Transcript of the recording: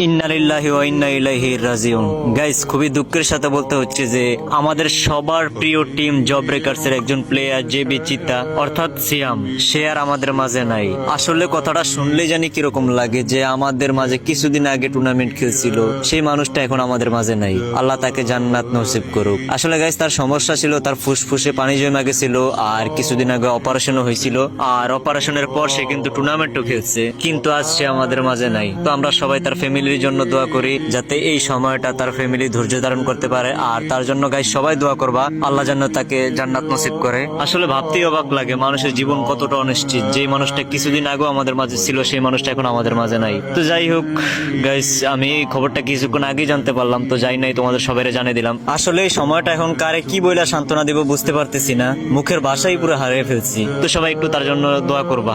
ইন্না লিল্লাহি ওয়া ইন্না ইলাইহি রাজিউন। গাইস, খুবই দুঃখের সাথে বলতে হচ্ছে যে আমাদের সবার প্রিয় টিম জব ব্রেকার্স এর একজন প্লেয়ার জেবি চিতা অর্থাৎ সিয়াম, সে আর আমাদের মাঝে নাই। আসলে কথাটা শুনলেই জানি কিরকম লাগে যে আমাদের মাঝে কিছুদিন আগে টুর্নামেন্ট খেলছিল সেই মানুষটা এখন আমাদের মাঝে নাই। আল্লাহ তাকে জান্নাত নসিব করুক। আসলে গাইস, তার সমস্যা ছিল, তার ফুসফুসে পানি জমে গেছিল আর কিছুদিন আগে অপারেশনও হয়েছিল। আর অপারেশনের পর সে কিন্তু টুর্নামেন্টও খেলছে, কিন্তু আজ সে আমাদের মাঝে নাই। তো আমরা সবাই তার ফ্যামিলির জন্য দোয়া করি যাতে এই সময়টা তার ফ্যামিলি ধৈর্য ধারণ করতে পারে। আর তার জন্য গাইস সবাই দোয়া করবা, আল্লাহ যেন তাকে জান্নাত নসিব করে। আসলে ভাবতেই অবাক লাগে মানুষের জীবন কতটা অনিশ্চিত। যে মানুষটা কিছুদিন আগেও আমাদের মাঝে ছিল সেই মানুষটা এখন আমাদের মাঝে নাই। তো যাই হোক গাইস, আমি এই খবরটা কিছুক্ষণ আগেই জানতে পারলাম, তো যাই নাই তোমাদের সবাইরে জানিয়ে দিলাম। আসলে এই সময়টা এখন কারে কি বইলা সান্ত্বনা দিব বুঝতে পারতেছি না, মুখের ভাষাই পুরো হারিয়ে ফেলছি। তো সবাই একটু তার জন্য দোয়া করবা।